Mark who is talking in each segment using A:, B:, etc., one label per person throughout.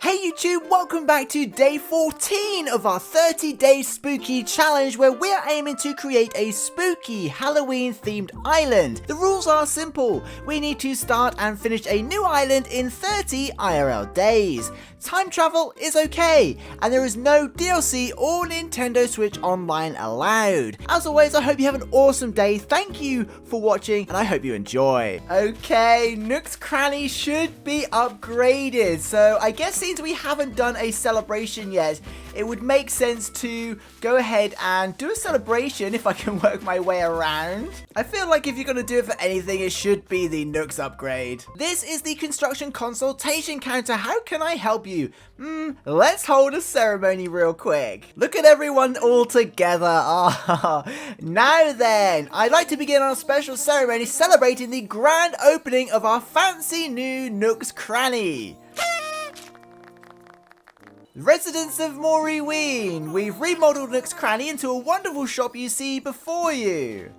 A: Hey YouTube, welcome back to day 14 of our 30-day spooky challenge where we are aiming to create a spooky Halloween themed island. The rules are simple. We need to start and finish a new island in 30 IRL days. Time travel is okay, and there is no DLC or Nintendo Switch Online allowed. As always, I hope you have an awesome day. Thank you for watching, and I hope you enjoy. Okay, Nooks Cranny should be upgraded. So I guess since we haven't done a celebration yet, it would make sense to go ahead and do a celebration if I can work my way around. I feel like if you're going to do it for anything, it should be the Nooks upgrade. This is the construction consultation counter. How can I help you? Let's hold a ceremony real quick. Look at everyone all together. Now then, I'd like to begin our special ceremony celebrating the grand opening of our fancy new Nooks Cranny. Residents of Moryween, we've remodeled Nooks Cranny into a wonderful shop you see before you.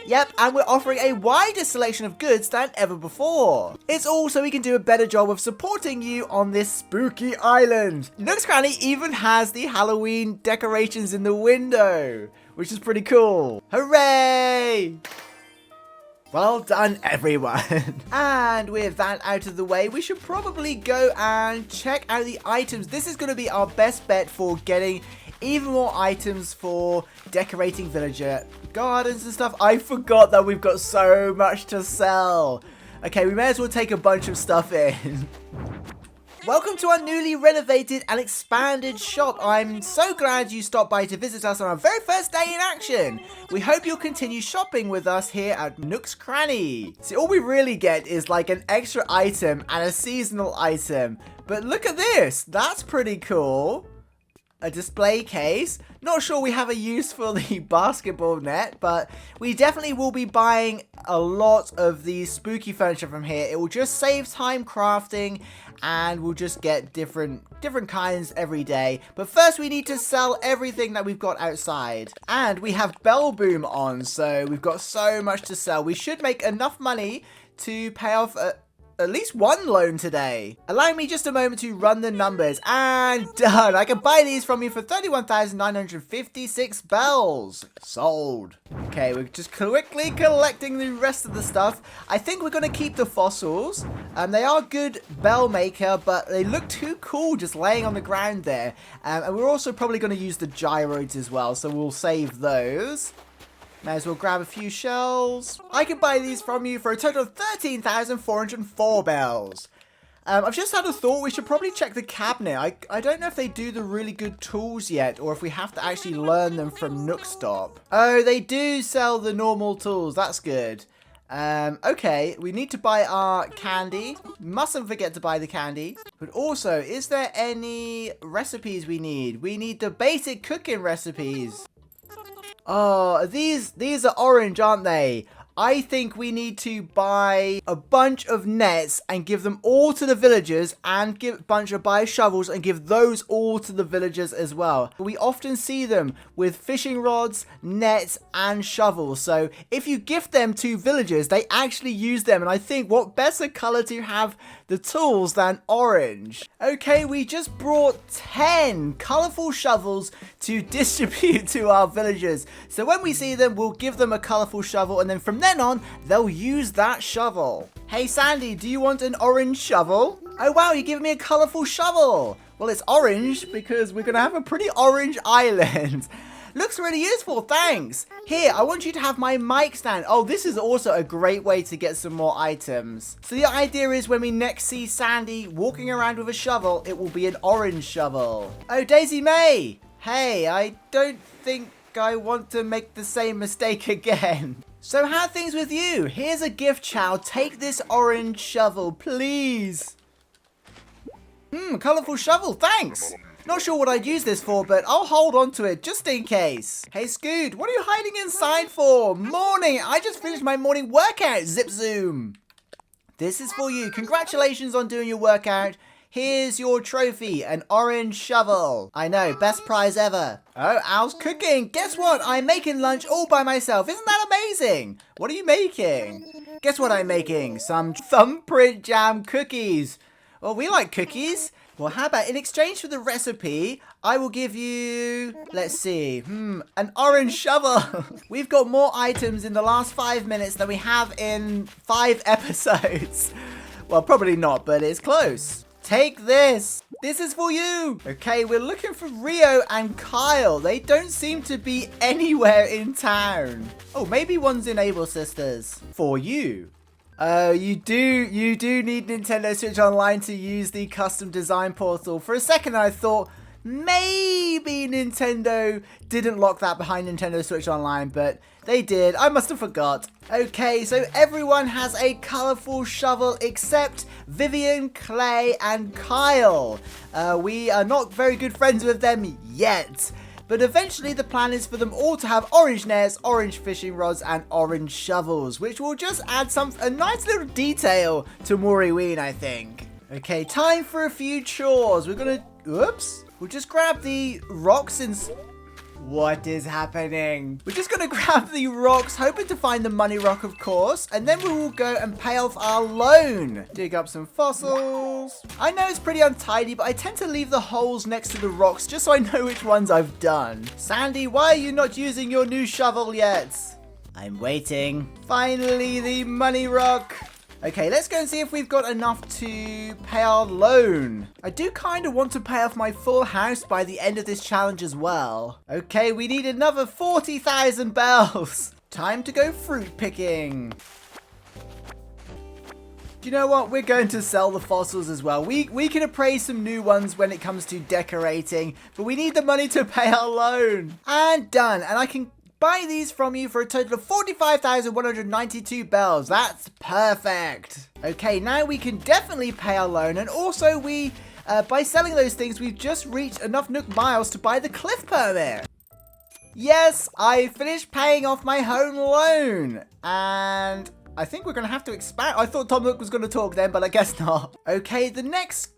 A: Yep, and we're offering a wider selection of goods than ever before. It's all so we can do a better job of supporting you on this spooky island. Nooks Cranny even has the Halloween decorations in the window, which is pretty cool. Hooray! Well done, everyone. And with that out of the way, we should probably go and check out the items. This is going to be our best bet for getting even more items for decorating villager gardens and stuff. I forgot that we've got so much to sell. Okay, we may as well take a bunch of stuff in. Welcome to our newly renovated and expanded shop. I'm so glad you stopped by to visit us on our very first day in action. We hope you'll continue shopping with us here at Nooks Cranny. See, all we really get is like an extra item and a seasonal item. But look at this. That's pretty cool. A display case. Not sure we have a use for the basketball net, but we definitely will be buying a lot of the spooky furniture from here. It will just save time crafting, and we'll just get different kinds every day. But first we need to sell everything that we've got outside. And we have Bell Boom on, so we've got so much to sell. We should make enough money to pay off at least one loan today. Allow me just a moment to run the numbers, and done. I can buy these from you for 31,956 bells. Sold. Okay, we're just quickly collecting the rest of the stuff. I think we're going to keep the fossils. They are good bell maker, but they look too cool just laying on the ground there. And we're also probably going to use the gyroids as well, so we'll save those. May as well grab a few shells. I can buy these from you for a total of 13,404 bells. I've just had a thought, we should probably check the cabinet. I don't know if they do the really good tools yet, or if we have to actually learn them from Nookstop. Oh, they do sell the normal tools. That's good. Okay, we need to buy our candy. Mustn't forget to buy the candy. But also, is there any recipes we need? We need the basic cooking recipes. Oh, these are orange, aren't they? I think we need to buy a bunch of nets and give them all to the villagers, and give a bunch of buy shovels and give those all to the villagers as well. We often see them with fishing rods, nets, and shovels. So if you gift them to villagers, they actually use them. And I think what better color to have the tools than orange. Okay, we just brought 10 colorful shovels to distribute to our villagers. So when we see them, we'll give them a colorful shovel, and then from then on, they'll use that shovel. Hey Sandy, do you want an orange shovel? Oh wow, you're giving me a colorful shovel. Well, it's orange because we're gonna have a pretty orange island. Looks really useful, thanks. Here, I want you to have my mic stand. Oh, this is also a great way to get some more items. So the idea is when we next see Sandy walking around with a shovel, it will be an orange shovel. Oh, Daisy May. Hey, I don't think I want to make the same mistake again. So how are things with you? Here's a gift, child. Take this orange shovel, please. Colorful shovel, thanks. Not sure what I'd use this for, but I'll hold on to it just in case. Hey Scoot, what are you hiding inside for? Morning, I just finished my morning workout, Zip Zoom. This is for you. Congratulations on doing your workout. Here's your trophy, an orange shovel. I know, best prize ever. Oh, Al's cooking. Guess what? I'm making lunch all by myself. Isn't that amazing? What are you making? Guess what I'm making? Some thumbprint jam cookies. Well, we like cookies. Well, how about in exchange for the recipe, I will give you, let's see, an orange shovel. We've got more items in the last 5 minutes than we have in 5 episodes. Well, probably not, but it's close. Take this. This is for you. Okay, we're looking for Rio and Kyle. They don't seem to be anywhere in town. Oh, maybe one's in Able Sisters. For you. You do need Nintendo Switch Online to use the custom design portal. For a second I thought maybe Nintendo didn't lock that behind Nintendo Switch Online, but they did. I must have forgot. Okay, so everyone has a colourful shovel except Vivian, Clay, and Kyle. We are not very good friends with them yet. But eventually the plan is for them all to have orange nets, orange fishing rods, and orange shovels, which will just add a nice little detail to Moriween, I think. Okay, time for a few chores. We're gonna, oops. We'll just grab the rocks and... What is happening? We're just gonna grab the rocks, hoping to find the money rock, of course, and then we will go and pay off our loan. Dig up some fossils. I know it's pretty untidy, but I tend to leave the holes next to the rocks just so I know which ones I've done. Sandy, why are you not using your new shovel yet? I'm waiting. Finally, the money rock. Okay, let's go and see if we've got enough to pay our loan. I do kind of want to pay off my full house by the end of this challenge as well. Okay, we need another 40,000 bells. Time to go fruit picking. Do you know what? We're going to sell the fossils as well. We can appraise some new ones when it comes to decorating, but we need the money to pay our loan. And done. And I can buy these from you for a total of 45,192 bells. That's perfect. Okay, now we can definitely pay our loan. And also by selling those things, we've just reached enough Nook miles to buy the cliff permit. Yes, I finished paying off my home loan. And I think we're going to have to expand. I thought Tom Nook was going to talk then, but I guess not. Okay, the next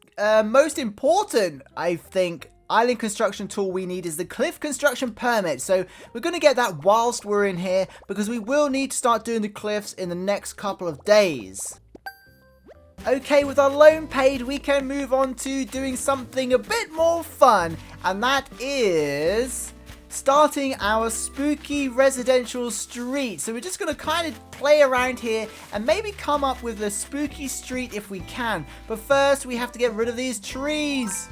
A: most important, I think, island construction tool we need is the cliff construction permit. So we're going to get that whilst we're in here, because we will need to start doing the cliffs in the next couple of days. Okay, with our loan paid, we can move on to doing something a bit more fun, and that is starting our spooky residential street. So we're just going to kind of play around here and maybe come up with a spooky street if we can. But first we have to get rid of these trees.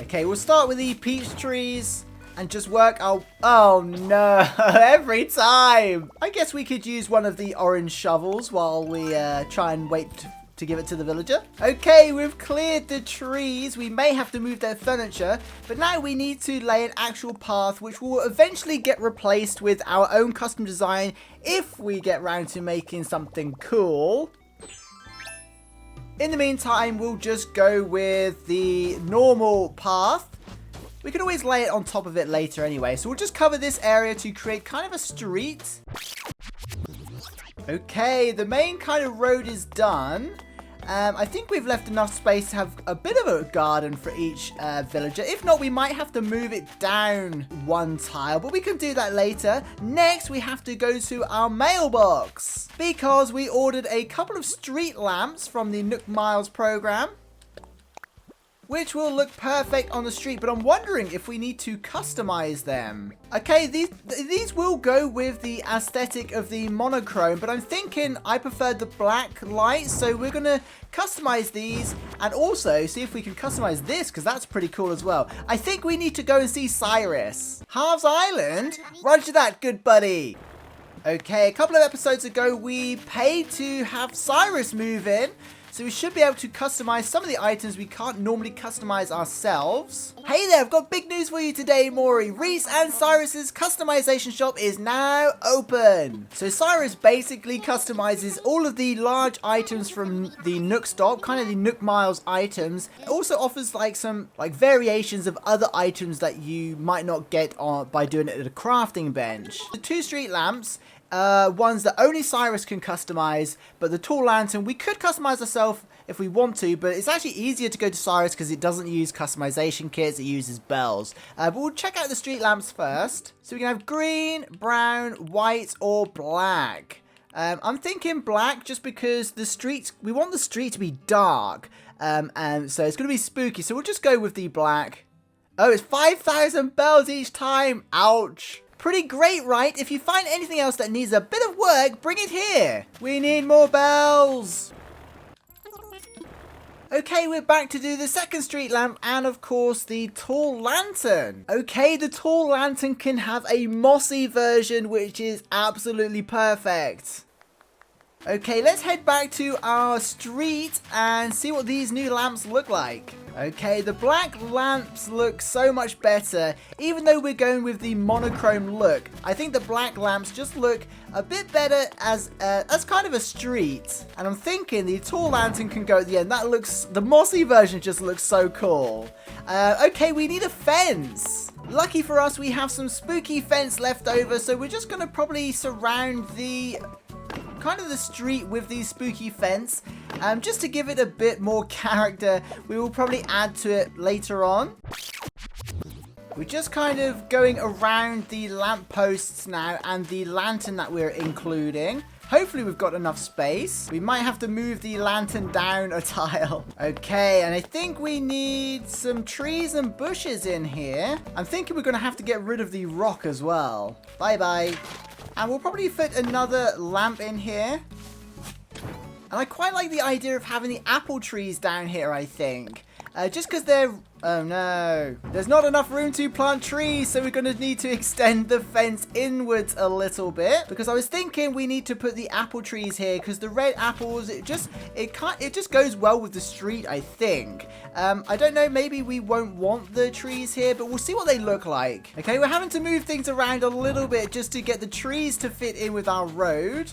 A: Okay, we'll start with the peach trees and just work our... Oh no, every time! I guess we could use one of the orange shovels while we try and wait to give it to the villager. Okay, we've cleared the trees. We may have to move their furniture, but now we need to lay an actual path which will eventually get replaced with our own custom design if we get round to making something cool. In the meantime, we'll just go with the normal path. We can always lay it on top of it later anyway. So we'll just cover this area to create kind of a street. Okay, the main kind of road is done. I think we've left enough space to have a bit of a garden for each villager. If not, we might have to move it down one tile, but we can do that later. Next, we have to go to our mailbox because we ordered a couple of street lamps from the Nook Miles program, which will look perfect on the street, but I'm wondering if we need to customize them. Okay, these will go with the aesthetic of the monochrome, but I'm thinking I prefer the black light, so we're gonna customize these and also see if we can customize this, because that's pretty cool as well. I think we need to go and see Cyrus. Halves Island? Roger that, good buddy. Okay, a couple of episodes ago, we paid to have Cyrus move in. So we should be able to customize some of the items we can't normally customize ourselves. Hey there, I've got big news for you today, Maury. Reese and Cyrus's customization shop is now open. So Cyrus basically customizes all of the large items from the Nook stock, kind of the Nook Miles items. It also offers like some variations of other items that you might not get by doing it at a crafting bench. The 2 street lamps, ones that only Cyrus can customize, but the tall lantern we could customize ourselves if we want to, but it's actually easier to go to Cyrus because it doesn't use customization kits, it uses bells. But we'll check out the street lamps first. So we can have green, brown, white, or black. I'm thinking black just because we want the street to be dark. And so it's going to be spooky. So we'll just go with the black. Oh, it's 5,000 bells each time. Ouch. Pretty great, right? If you find anything else that needs a bit of work, bring it here. We need more bells. Okay, we're back to do the second street lamp and, of course, the tall lantern. Okay, the tall lantern can have a mossy version, which is absolutely perfect. Okay, let's head back to our street and see what these new lamps look like. Okay, the black lamps look so much better. Even though we're going with the monochrome look, I think the black lamps just look a bit better as kind of a street. And I'm thinking the tall lantern can go at the end. That looks, the mossy version just looks so cool. Okay, we need a fence. Lucky for us, we have some spooky fence left over, so we're just going to probably surround the kind of the street with the spooky fence, just to give it a bit more character. We will probably add to it later on. We're just kind of going around the lampposts now and the lantern that we're including. Hopefully we've got enough space. We might have to move the lantern down a tile. Okay, and I think we need some trees and bushes in here. I'm thinking we're going to have to get rid of the rock as well. Bye-bye. And we'll probably fit another lamp in here. And I quite like the idea of having the apple trees down here, I think. Just because they're... Oh no. There's not enough room to plant trees, so we're going to need to extend the fence inwards a little bit. Because I was thinking we need to put the apple trees here, because the red apples, it just goes well with the street, I think. I don't know, maybe we won't want the trees here, but we'll see what they look like. Okay, we're having to move things around a little bit just to get the trees to fit in with our road.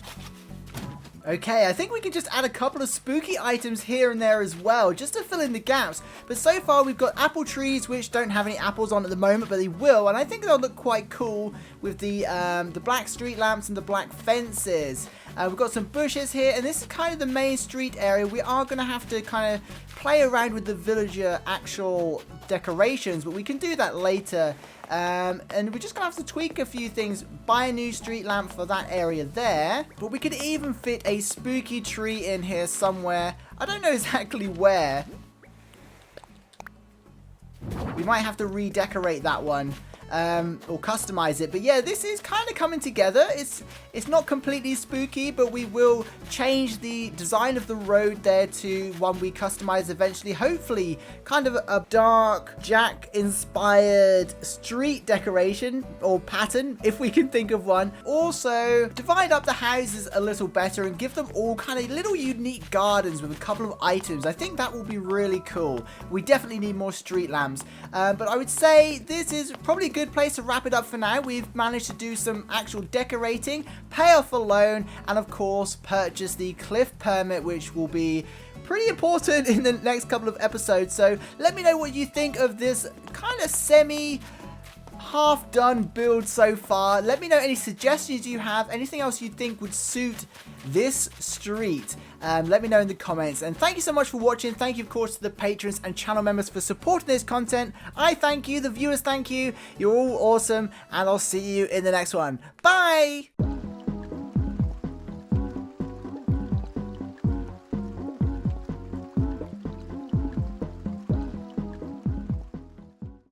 A: Okay, I think we can just add a couple of spooky items here and there as well, just to fill in the gaps. But so far, we've got apple trees, which don't have any apples on at the moment, but they will. And I think they'll look quite cool with the black street lamps and the black fences. We've got some bushes here, and this is kind of the main street area. We are going to have to kind of play around with the villager actual decorations, but we can do that later. And we're just going to have to tweak a few things, buy a new street lamp for that area there. But we could even fit a spooky tree in here somewhere. I don't know exactly where. We might have to redecorate that one. Or customize it, but yeah, this is kind of coming together. It's not completely spooky, but we will change the design of the road there to one we customize eventually. Hopefully kind of a dark Jack inspired street decoration or pattern, if we can think of one. Also divide up the houses a little better and give them all kind of little unique gardens with a couple of items. I think that will be really cool. We definitely need more street lamps, but I would say this is probably a good place to wrap it up for now. We've managed to do some actual decorating, pay off a loan, and of course purchase the cliff permit, which will be pretty important in the next couple of episodes. So let me know what you think of this kind of semi half done build so far. Let me know any suggestions you have, anything else you think would suit this street. Let me know in the comments. And thank you so much for watching. Thank you, of course, to the patrons and channel members for supporting this content. I thank you. The viewers thank you. You're all awesome. And I'll see you in the next one. Bye!